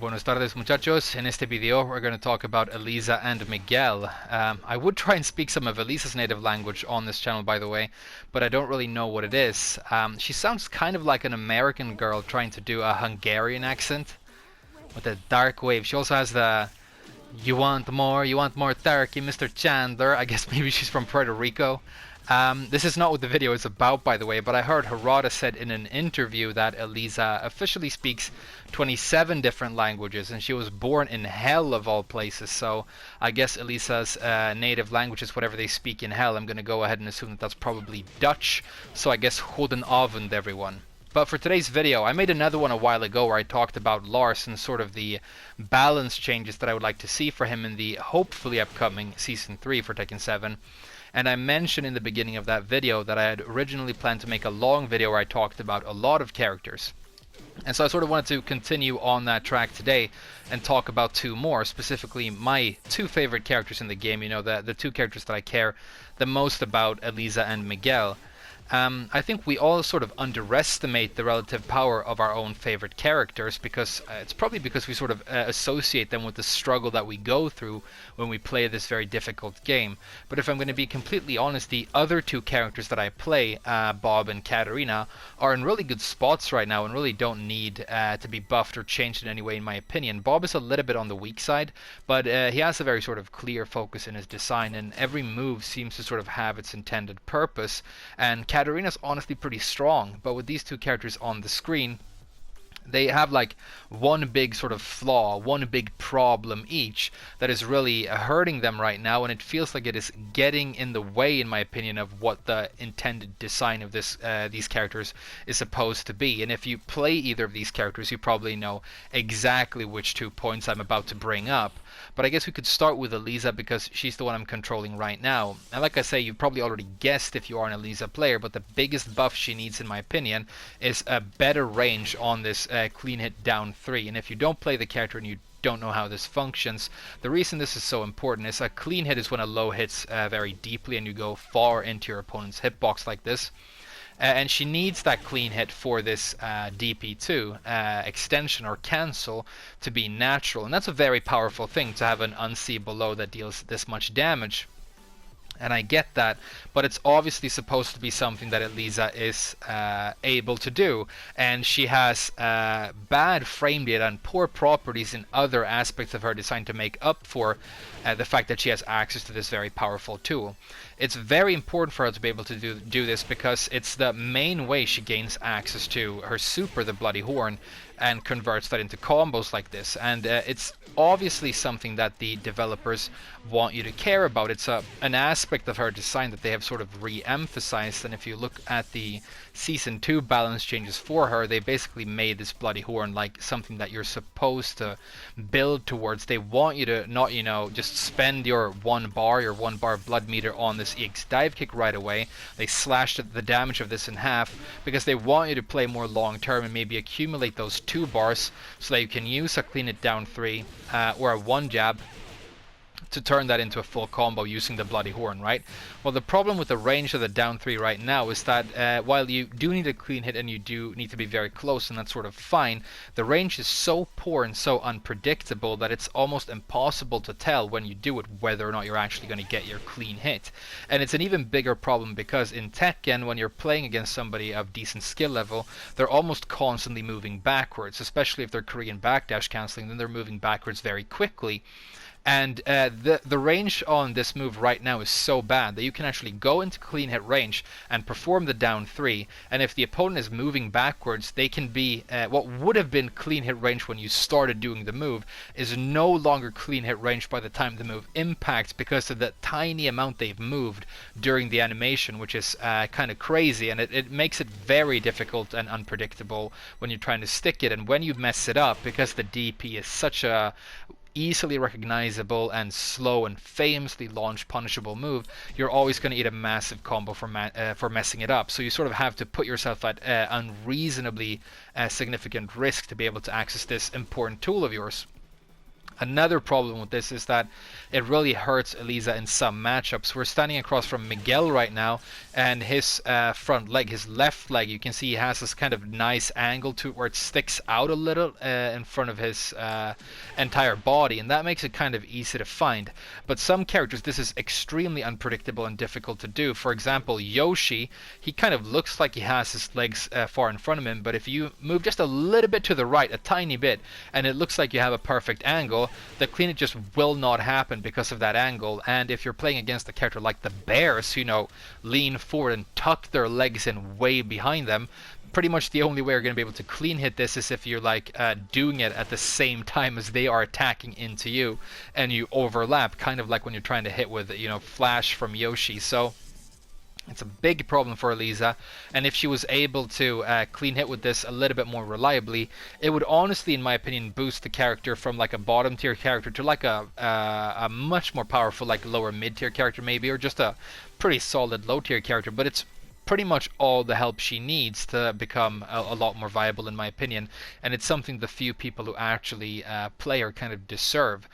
Buenas tardes, muchachos. In este video, we're going to talk about Eliza and Miguel. I would try and speak some of Eliza's native language on this channel, by the way, but I don't really know what it is. She sounds kind of like an American girl trying to do a Hungarian accent with a dark wave. She also has the you want more turkey, Mr. Chandler. I guess maybe she's from Puerto Rico. This is not what the video is about, by the way, but I heard Harada said in an interview that Eliza officially speaks 27 different languages, and she was born in hell of all places, so I guess Eliza's native language is whatever they speak in hell. I'm going to go ahead and assume that that's probably Dutch, so I guess goedenavond, everyone. But for today's video, I made another one a while ago where I talked about Lars and sort of the balance changes that I would like to see for him in the hopefully upcoming Season 3 for Tekken 7. And I mentioned in the beginning of that video that I had originally planned to make a long video where I talked about a lot of characters. And so I sort of wanted to continue on that track today and talk about two more, specifically my two favorite characters in the game, you know, the two characters that I care the most about, Eliza and Miguel. I think we all sort of underestimate the relative power of our own favorite characters because it's probably because we sort of associate them with the struggle that we go through when we play this very difficult game. But if I'm going to be completely honest, the other two characters that I play, Bob and Katarina, are in really good spots right now and really don't need to be buffed or changed in any way, in my opinion. Bob is a little bit on the weak side, but he has a very sort of clear focus in his design, and every move seems to sort of have its intended purpose. And Katarina's honestly pretty strong, but with these two characters on the screen, they have like one big sort of flaw, one big problem each that is really hurting them right now, and it feels like it is getting in the way, in my opinion, of what the intended design of these characters is supposed to be. And if you play either of these characters, you probably know exactly which 2 points I'm about to bring up. But I guess we could start with Eliza because she's the one I'm controlling right now. And like I say, you've probably already guessed if you are an Eliza player, but the biggest buff she needs, in my opinion, is a better range on this clean hit down 3. And if you don't play the character and you don't know how this functions, the reason this is so important is a clean hit is when a low hits very deeply and you go far into your opponent's hitbox like this. And she needs that clean hit for this DP2 extension or cancel to be natural. And that's a very powerful thing, to have an unseeable low that deals this much damage. And I get that, but it's obviously supposed to be something that Eliza is able to do. And she has bad frame data and poor properties in other aspects of her design to make up for the fact that she has access to this very powerful tool. It's very important for her to be able to do this because it's the main way she gains access to her super, the Bloody Horn, and converts that into combos like this. And it's obviously something that the developers want you to care about. It's an aspect of her design that they have sort of re-emphasized, and if you look at the Season 2 balance changes for her, they basically made this Bloody Horn like something that you're supposed to build towards. They want you to not, you know, just spend your 1 bar blood meter on this EX dive kick right away. They slashed the damage of this in half because they want you to play more long term and maybe accumulate those 2 bars so that you can use a clean it down 3 or a 1 jab to turn that into a full combo using the Bloody Horn, right? Well, the problem with the range of the down 3 right now is that while you do need a clean hit and you do need to be very close, and that's sort of fine, the range is so poor and so unpredictable that it's almost impossible to tell when you do it whether or not you're actually going to get your clean hit. And it's an even bigger problem because in Tekken, when you're playing against somebody of decent skill level, they're almost constantly moving backwards, especially if they're Korean backdash canceling, then they're moving backwards very quickly. And the range on this move right now is so bad that you can actually go into clean hit range and perform the down 3, and if the opponent is moving backwards, they can be what would have been clean hit range when you started doing the move is no longer clean hit range by the time the move impacts because of the tiny amount they've moved during the animation, which is kind of crazy, and it makes it very difficult and unpredictable when you're trying to stick it. And when you mess it up, because the DP is such a easily recognizable and slow and famously launch punishable move, you're always going to eat a massive combo for messing it up. So you sort of have to put yourself at unreasonably significant risk to be able to access this important tool of yours. Another problem with this is that it really hurts Eliza in some matchups. We're standing across from Miguel right now, and his front leg, his left leg, you can see he has this kind of nice angle to it where it sticks out a little in front of his entire body, and that makes it kind of easy to find. But some characters, this is extremely unpredictable and difficult to do. For example, Yoshi, he kind of looks like he has his legs far in front of him, but if you move just a little bit to the right, a tiny bit, and it looks like you have a perfect angle, the clean it just will not happen because of that angle. And if you're playing against a character like the bears, who, lean forward and tuck their legs in way behind them, pretty much the only way you're going to be able to clean hit this is if you're doing it at the same time as they are attacking into you, and you overlap, kind of like when you're trying to hit with Flash from Yoshi. So it's a big problem for Eliza, and if she was able to clean hit with this a little bit more reliably, it would honestly, in my opinion, boost the character from like a bottom tier character to like a much more powerful, like lower mid tier character maybe, or just a pretty solid low tier character. But it's pretty much all the help she needs to become a lot more viable, in my opinion, and it's something the few people who actually play her kind of deserve.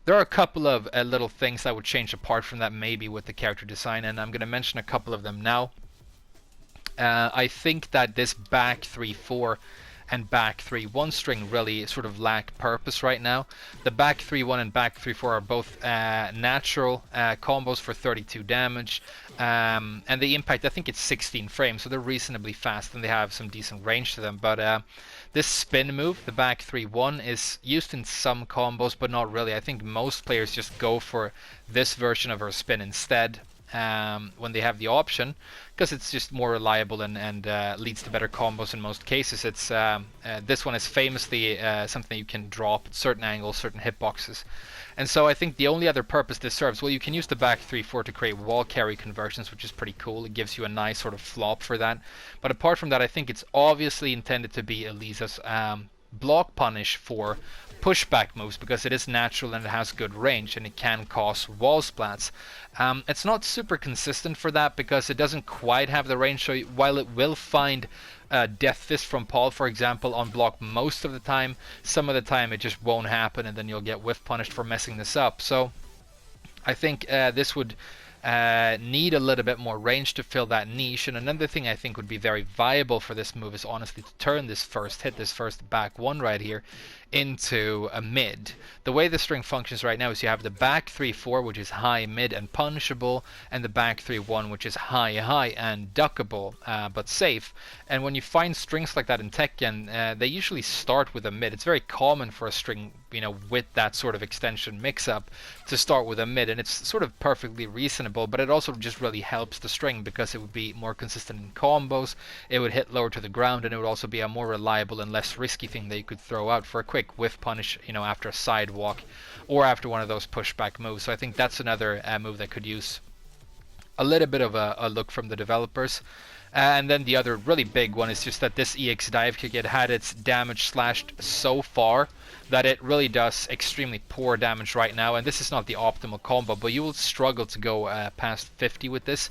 There are a couple of little things that would change apart from that maybe with the character design, and I'm going to mention a couple of them now. I think that this back 3-4 and back 3-1 string really sort of lack purpose right now. The back 3-1 and back 3-4 are both natural combos for 32 damage, and the impact, I think it's 16 frames, so they're reasonably fast and they have some decent range to them. But this spin move, the back 3-1, is used in some combos, but not really. I think most players just go for this version of her spin instead when they have the option, because it's just more reliable and leads to better combos in most cases. It's this one is famously something you can drop at certain angles, certain hitboxes. And so I think the only other purpose this serves, well, you can use the back 3-4 to create wall carry conversions, which is pretty cool. It gives you a nice sort of flop for that. But apart from that, I think it's obviously intended to be Eliza's block punish for pushback moves, because it is natural and it has good range and it can cause wall splats. It's not super consistent for that because it doesn't quite have the range, so while it will find Death Fist from Paul, for example, on block most of the time, some of the time it just won't happen and then you'll get whiff punished for messing this up. So I think this would need a little bit more range to fill that niche. And another thing I think would be very viable for this move is honestly to turn this first hit, this first back one right here, into a mid. The way the string functions right now is you have the back 3-4, which is high, mid, and punishable, and the back 3-1, which is high, high, and duckable, but safe. And when you find strings like that in Tekken, they usually start with a mid. It's very common for a string, with that sort of extension mix-up to start with a mid, and it's sort of perfectly reasonable, but it also just really helps the string because it would be more consistent in combos, it would hit lower to the ground, and it would also be a more reliable and less risky thing that you could throw out for a quick whiff punish, after a sidewalk or after one of those pushback moves. So I think that's another move that could use a little bit of a look from the developers. And then the other really big one is just that this EX dive kick, it had its damage slashed so far that it really does extremely poor damage right now, and this is not the optimal combo, but you will struggle to go past 50 with this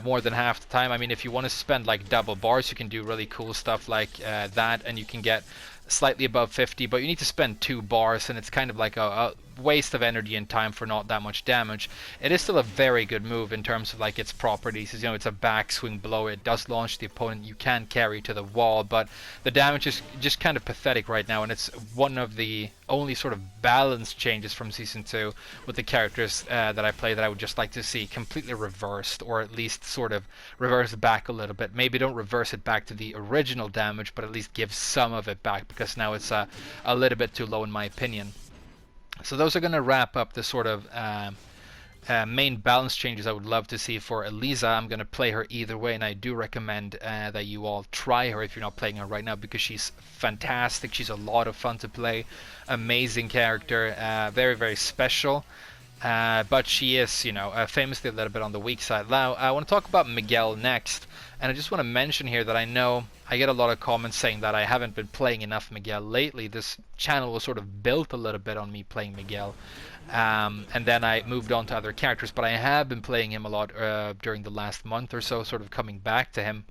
more than half the time. I mean, if you want to spend like double bars, you can do really cool stuff like that, and you can get slightly above 50, but you need to spend 2 bars, and it's kind of like a waste of energy and time for not that much damage. It is still a very good move in terms of like its properties. It's a backswing blow, it does launch the opponent, you can carry to the wall, but the damage is just kind of pathetic right now, and it's one of the only sort of balance changes from Season 2 with the characters that I play that I would just like to see completely reversed, or at least sort of reverse back a little bit. Maybe don't reverse it back to the original damage, but at least give some of it back, because now it's a little bit too low in my opinion. So those are going to wrap up the sort of main balance changes I would love to see for Eliza. I'm going to play her either way, and I do recommend that you all try her if you're not playing her right now, because she's fantastic. She's a lot of fun to play, amazing character, very, very special. But she is, famously a little bit on the weak side. Now, I want to talk about Miguel next, and I just want to mention here that I know I get a lot of comments saying that I haven't been playing enough Miguel lately. This channel was sort of built a little bit on me playing Miguel, and then I moved on to other characters, but I have been playing him a lot during the last month or so, sort of coming back to him,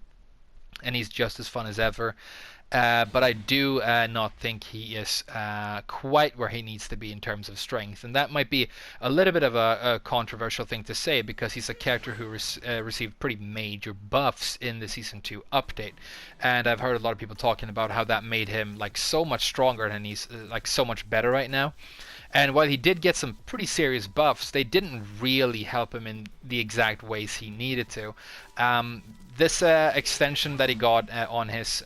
and he's just as fun as ever. But I do not think he is quite where he needs to be in terms of strength. And that might be a little bit of a controversial thing to say because he's a character who received pretty major buffs in the Season 2 update. And I've heard a lot of people talking about how that made him like so much stronger and he's like so much better right now. And while he did get some pretty serious buffs, they didn't really help him in the exact ways he needed to. This extension that he got on his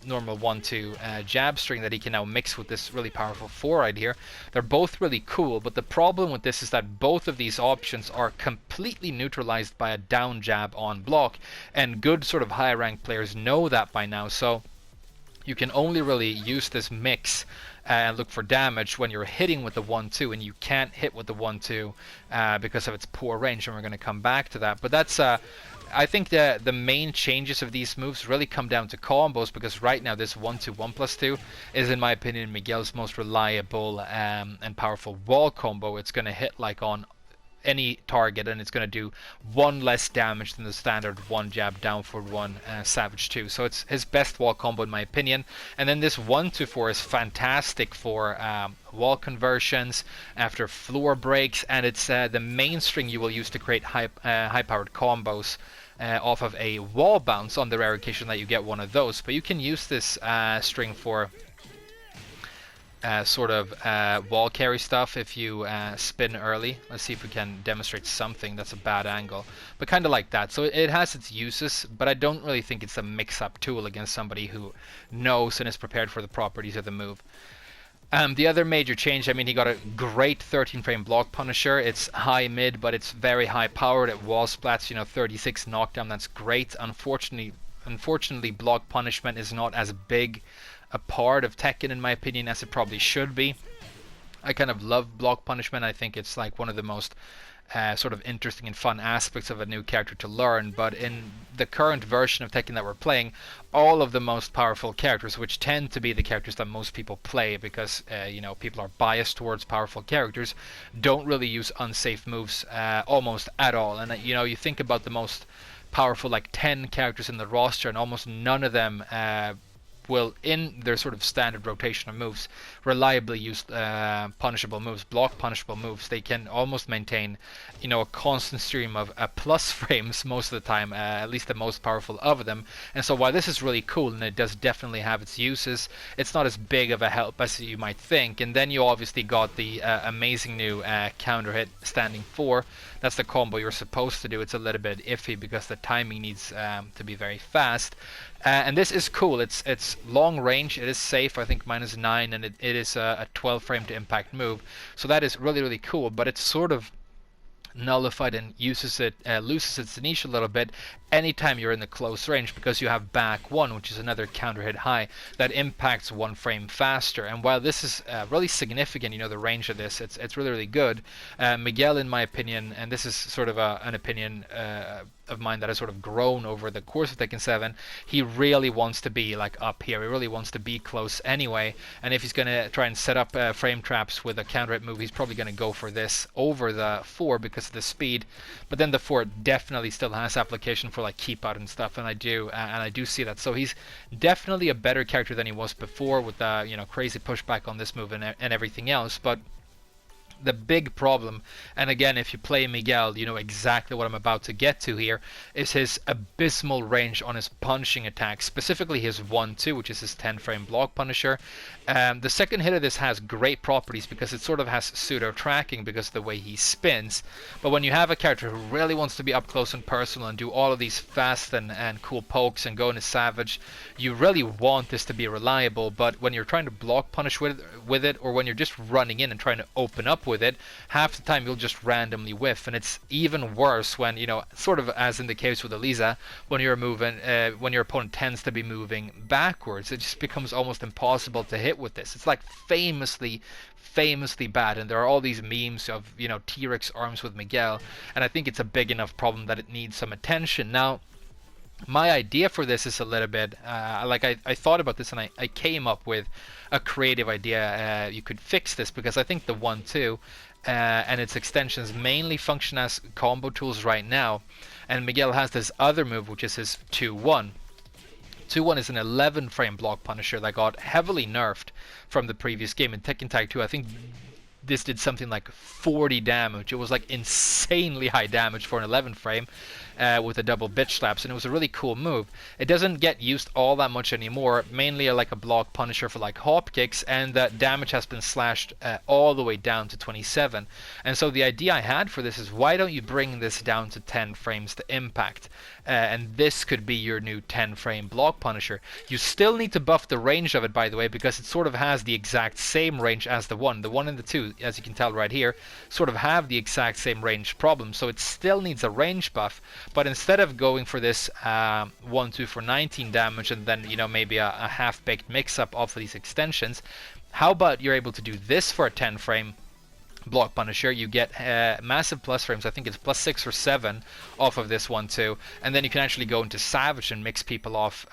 normal 1-2 jab string that he can now mix with this really powerful 4 right here, they're both really cool, but the problem with this is that both of these options are completely neutralized by a down jab on block, and good sort of high rank players know that by now, so you can only really use this mix and look for damage when you're hitting with the 1-2, and you can't hit with the 1-2 because of its poor range, and we're going to come back to that. But that's I think the main changes of these moves really come down to combos, because right now this 1-2 1+2 is, in my opinion, Miguel's most reliable and powerful wall combo. It's going to hit like on any target, and it's going to do one less damage than the standard one jab down forward one Savage 2. So it's his best wall combo in my opinion. And then this 1-4 is fantastic for wall conversions after floor breaks, and it's the main string you will use to create high powered combos off of a wall bounce on the rare occasion that you get one of those. But you can use this string for sort of wall carry stuff if you spin early. Let's see if we can demonstrate something. That's a bad angle, but kind of like that. So it has its uses, but I don't really think it's a mix-up tool against somebody who knows and is prepared for the properties of the move. The other major change, I mean, he got a great 13 frame block punisher. It's high mid, but it's very high powered at wall splats, 36 knockdown. That's great. Unfortunately, block punishment is not as big a part of Tekken in my opinion as it probably should be. I kind of love block punishment. I think it's like one of the most sort of interesting and fun aspects of a new character to learn, but in the current version of Tekken that we're playing, all of the most powerful characters, which tend to be the characters that most people play because people are biased towards powerful characters, don't really use unsafe moves almost at all. And you think about the most powerful like 10 characters in the roster, and almost none of them will, in their sort of standard rotation of moves, reliably use punishable moves, block punishable moves. They can almost maintain, a constant stream of plus frames most of the time, at least the most powerful of them. And so while this is really cool and it does definitely have its uses, it's not as big of a help as you might think. And then you obviously got the amazing new counter hit standing 4. That's the combo you're supposed to do. It's a little bit iffy because the timing needs to be very fast. And this is cool. It's long range. It is safe. I think -9, and it is a 12 frame to impact move. So that is really, really cool. But it's sort of nullified and loses its niche a little bit anytime you're in the close range, because you have back 1, which is another counter hit high that impacts 1 frame faster. And while this is really significant, the range of this, it's really, really good. Miguel, in my opinion, and this is sort of an opinion of mine that has sort of grown over the course of Tekken 7, he really wants to be like up here. He really wants to be close anyway, and if he's going to try and set up frame traps with a counter hit move, he's probably going to go for this over the 4 because of the speed. But then the 4 definitely still has application for like keep out and stuff, and I do see that. So he's definitely a better character than he was before with the crazy pushback on this move and everything else. But the big problem, and again, if you play Miguel, you know exactly what I'm about to get to here, is his abysmal range on his punching attacks, specifically his 1-2, which is his 10 frame block punisher. The second hit of this has great properties because it sort of has pseudo tracking because of the way he spins. But when you have a character who really wants to be up close and personal and do all of these fast and cool pokes and go into Savage, you really want this to be reliable. But when you're trying to block punish with it, or when you're just running in and trying to open up with it, half the time you'll just randomly whiff. And it's even worse when, sort of as in the case with Eliza, when you're moving, when your opponent tends to be moving backwards, it just becomes almost impossible to hit with this. It's like famously bad, and there are all these memes of T-Rex arms with Miguel, and I think it's a big enough problem that it needs some attention. Now, my idea for this is a little bit I thought about this, and I came up with a creative idea. You could fix this, because I think the 1-2 and its extensions mainly function as combo tools right now, and Miguel has this other move which is his 2-1. 2-1 is an 11 frame block punisher that got heavily nerfed from the previous game. In Tekken Tag 2, I think this did something like 40 damage. It was like insanely high damage for an 11 frame with the double bitch slaps, and it was a really cool move. It doesn't get used all that much anymore, mainly like a block punisher for like hop kicks, and the damage has been slashed all the way down to 27. And so the idea I had for this is, why don't you bring this down to 10 frames to impact? And this could be your new 10 frame block punisher. You still need to buff the range of it, by the way, because it sort of has the exact same range as the 1. The 1 and the 2, as you can tell right here, sort of have the exact same range problem, so it still needs a range buff. But instead of going for this 1-2 for 19 damage and then, you know, maybe a half-baked mix-up of these extensions, how about you're able to do this for a 10 frame block punisher? You get massive plus frames. I think it's plus 6 or 7 off of this one too, and then you can actually go into Savage and mix people off,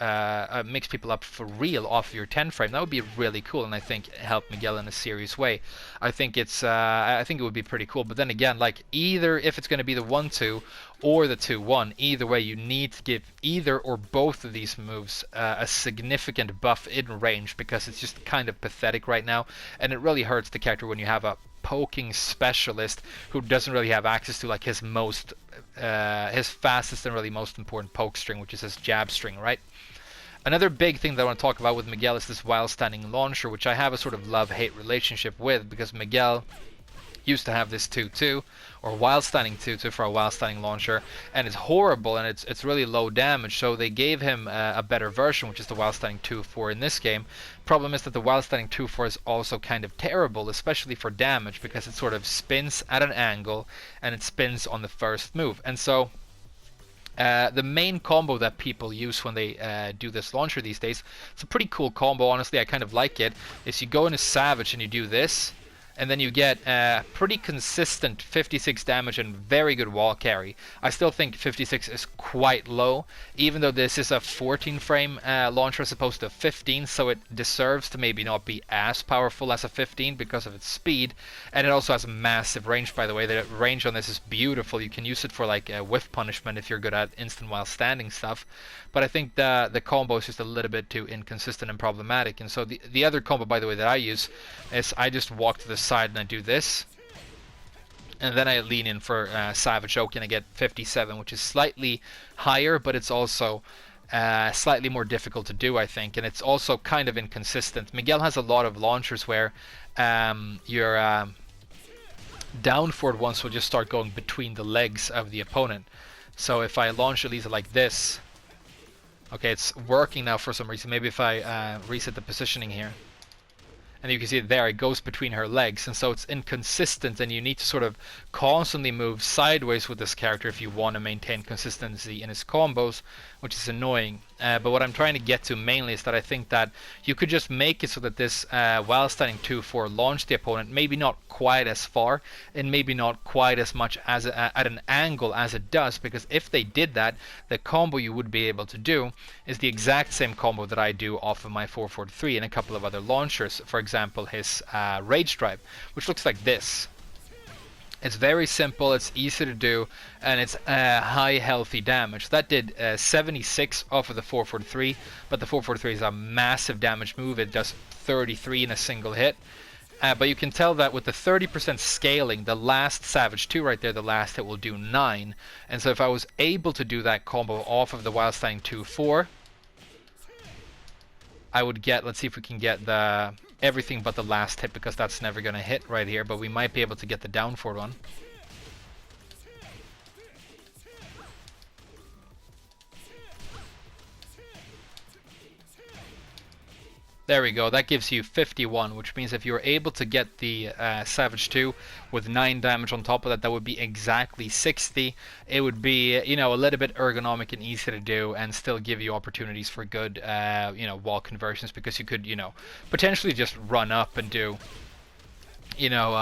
mix people up for real off your 10 frame. That would be really cool, and I think help Miguel in a serious way. I think it's I think it would be pretty cool. But then again, like, either if it's going to be the 1-2 or the 2-1, either way you need to give either or both of these moves a significant buff in range, because it's just kind of pathetic right now, and it really hurts the character when you have a poking specialist who doesn't really have access to like his fastest and really most important poke string, which is his jab string, right? Another big thing that I want to talk about with Miguel is this while standing launcher, which I have a sort of love-hate relationship with, because Miguel used to have this 2-2 or while standing 2-2 for a while standing launcher, and it's horrible and it's really low damage. So they gave him a better version, which is the while standing 2-4 in this game. Problem is that the while standing 2-4 is also kind of terrible, especially for damage, because it sort of spins at an angle and it spins on the first move. And so the main combo that people use when they do this launcher these days, it's a pretty cool combo, honestly, I kind of like it, is you go into Savage and you do this, and then you get pretty consistent 56 damage and very good wall carry. I still think 56 is quite low, even though this is a 14 frame launcher as opposed to 15, so it deserves to maybe not be as powerful as a 15 because of its speed. And it also has a massive range, by the way. The range on this is beautiful. You can use it for like whiff punishment if you're good at instant while standing stuff. But I think the combo is just a little bit too inconsistent and problematic. And so the other combo, by the way, that I use is I just walk to the side and I do this, and then I lean in for Savage Oak and I get 57, which is slightly higher, but it's also slightly more difficult to do, I think, and it's also kind of inconsistent. Miguel has a lot of launchers where your down forward ones will just start going between the legs of the opponent. So if I launch Eliza like this, okay, it's working now for some reason. Maybe if I reset the positioning here, and you can see it there, it goes between her legs, and so it's inconsistent, and you need to sort of constantly move sideways with this character if you want to maintain consistency in his combos, which is annoying. But what I'm trying to get to mainly is that I think that you could just make it so that this while standing 2-4 launch the opponent maybe not quite as far and maybe not quite as much as at an angle as it does, because if they did that, the combo you would be able to do is the exact same combo that I do off of my 443 and a couple of other launchers. For example, his Rage Drive, which looks like this. It's very simple, it's easy to do, and it's high healthy damage. That did 76 off of the 443, but the 443 is a massive damage move. It does 33 in a single hit. But you can tell that with the 30% scaling, the last Savage 2 right there, the last hit will do 9. And so if I was able to do that combo off of the while standing 2-4, I would get, let's see if we can get the everything but the last hit, because that's never going to hit right here, but we might be able to get the down forward one. There we go, that gives you 51, which means if you were able to get the Savage 2 with 9 damage on top of that, that would be exactly 60. It would be, you know, a little bit ergonomic and easy to do, and still give you opportunities for good, you know, wall conversions, because you could, you know, potentially just run up and do, you know,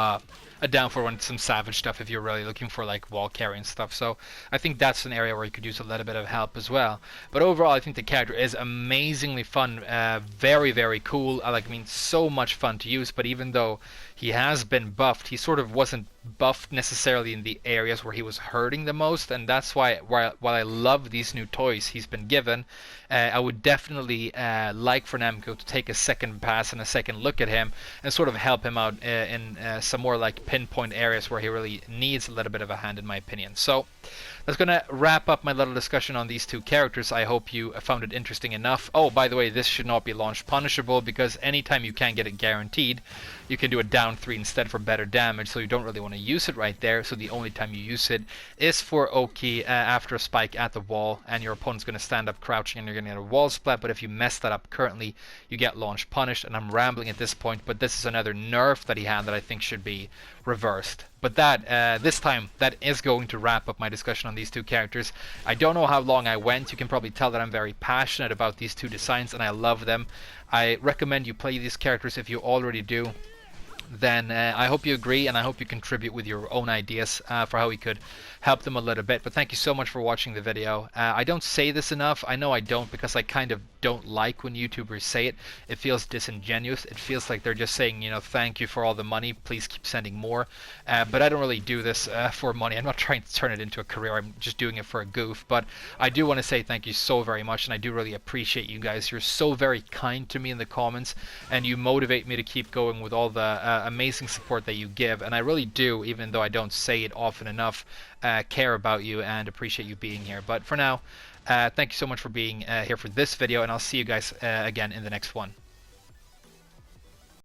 a down for one, some Savage stuff if you're really looking for like wall carry and stuff. So I think that's an area where you could use a little bit of help as well. But overall, I think the character is amazingly fun, very, very cool. I mean, so much fun to use. But even though he has been buffed, he sort of wasn't buffed necessarily in the areas where he was hurting the most, and that's why while I love these new toys he's been given, I would definitely like for Namco to take a second pass and a second look at him and sort of help him out in some more like pinpoint areas where he really needs a little bit of a hand, in my opinion. So that's going to wrap up my little discussion on these two characters. I hope you found it interesting enough. Oh, by the way, this should not be launch punishable, because anytime you can get it guaranteed, you can do a down 3 instead for better damage, so you don't really want to use it right there. So the only time you use it is for Oki after a spike at the wall, and your opponent's going to stand up crouching and you're going to get a wall splat. But if you mess that up currently, you get launch punished. And I'm rambling at this point, but this is another nerf that he had that I think should be reversed. But that this time, that is going to wrap up my discussion on these two characters. I don't know how long I went. You can probably tell that I'm very passionate about these two designs and I love them. I recommend you play these characters. If you already do, then I hope you agree, and I hope you contribute with your own ideas for how we could help them a little bit. But thank you so much for watching the video. I don't say this enough. I know I don't, because I kind of don't like when YouTubers say it. It feels disingenuous. It feels like they're just saying, you know, thank you for all the money, please keep sending more. But I don't really do this for money. I'm not trying to turn it into a career. I'm just doing it for a goof. But I do want to say thank you so very much, and I do really appreciate you guys. You're so very kind to me in the comments, and you motivate me to keep going with all the amazing support that you give. And I really do, even though I don't say it often enough, care about you and appreciate you being here. But for now, thank you so much for being here for this video, and I'll see you guys again in the next one.